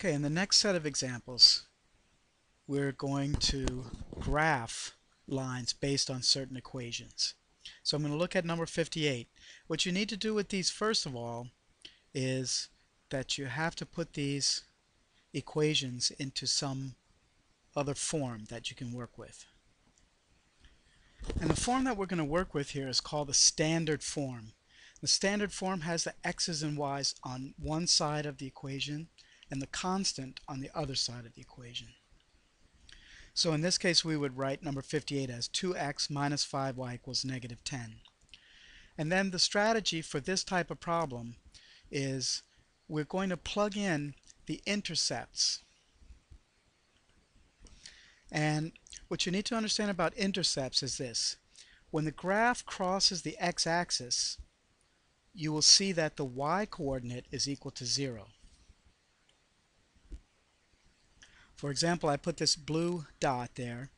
Okay, in the next set of examples, we're going to graph lines based on certain equations. So I'm going to look at number 58. What you need to do with these first of all is that you have to put these equations into some other form that you can work with. And the form that we're going to work with here is called the standard form. The standard form has the x's and y's on one side of the equation and the constant on the other side of the equation. So in this case we would write number 58 as 2x minus 5y equals negative 10. And then the strategy for this type of problem is we're going to plug in the intercepts. And what you need to understand about intercepts is this. When the graph crosses the x-axis, you will see that the y-coordinate is equal to 0. For example, I put this blue dot there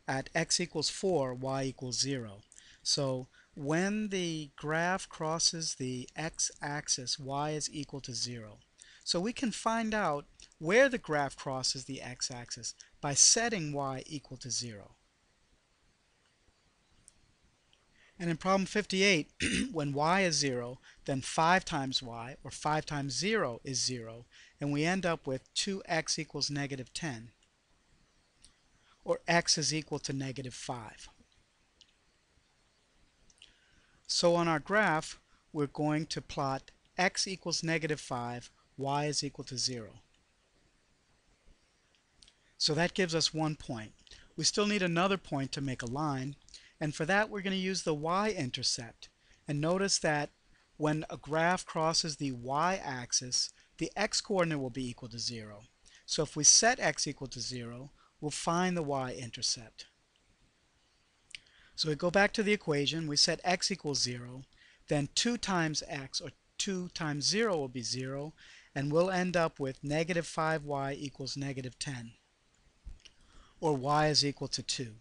at x equals 4, y equals 0. So when the graph crosses the x-axis, y is equal to 0. So we can find out where the graph crosses the x-axis by setting y equal to 0. And in problem 58, when y is 0, then 5 times y, or 5 times 0, is 0, and we end up with 2x equals negative 10, or x is equal to negative 5. So on our graph, we're going to plot x equals negative 5, y is equal to 0. So that gives us 1 point. We still need another point to make a line, and for that we're going to use the y-intercept. And notice that when a graph crosses the y-axis, the x-coordinate will be equal to 0. So if we set x equal to 0, we'll find the y-intercept. So we go back to the equation, we set x equals 0, then 2 times x, or 2 times 0 will be 0, and we'll end up with negative 5y equals negative 10, or y is equal to 2.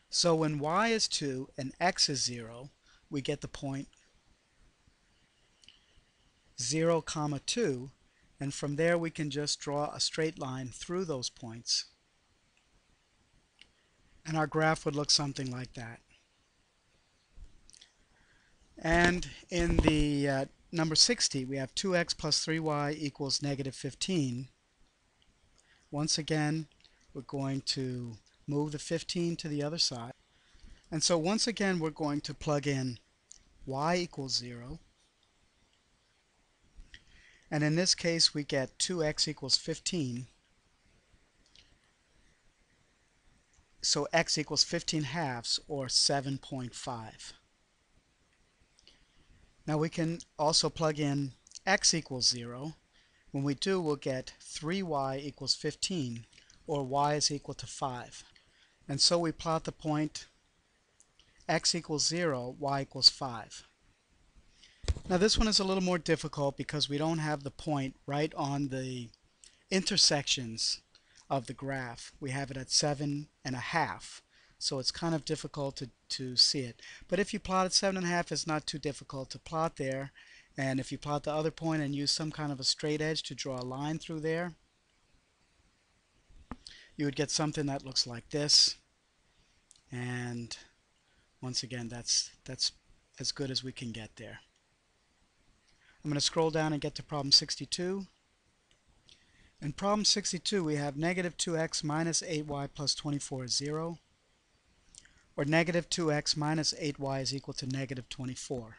So when y is 2 and x is 0, we get the point 0, 2, and from there we can just draw a straight line through those points. And our graph would look something like that. And in the number 60, we have 2x plus 3y equals negative 15. Once again, we're going to move the 15 to the other side. And so once again, we're going to plug in y equals 0. And in this case, we get 2x equals 15. So x equals 15 halves, or 7.5. Now we can also plug in x equals 0. When we do, we'll get 3y equals 15, or y is equal to 5. And so we plot the point x equals 0, y equals 5. Now this one is a little more difficult because we don't have the point right on the intersections of the graph. We have it at 7.5, so it's kind of difficult to see it. But if you plot at 7.5, it's not too difficult to plot there. And if you plot the other point and use some kind of a straight edge to draw a line through there, you would get something that looks like this. And once again, that's as good as we can get there. I'm going to scroll down and get to problem 62. In problem 62, we have negative 2x minus 8y plus 24 is 0, or negative 2x minus 8y is equal to negative 24.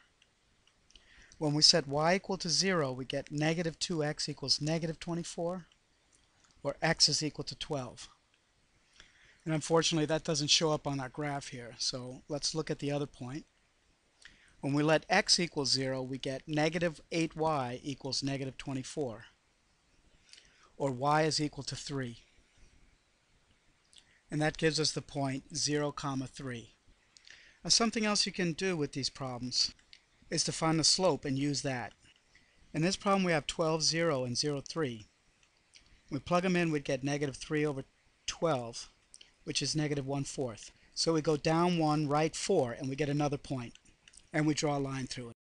When we set y equal to 0, we get negative 2x equals negative 24, or x is equal to 12. And unfortunately, that doesn't show up on our graph here, so let's look at the other point. When we let x equal 0, we get negative 8y equals negative 24, or y is equal to 3. And that gives us the point 0, 3. Now something else you can do with these problems is to find the slope and use that. In this problem we have 12, 0, and 0, 3. When we plug them in, we'd get negative 3 over 12, which is negative 1/4. So we go down 1, right 4, and we get another point. And we draw a line through it.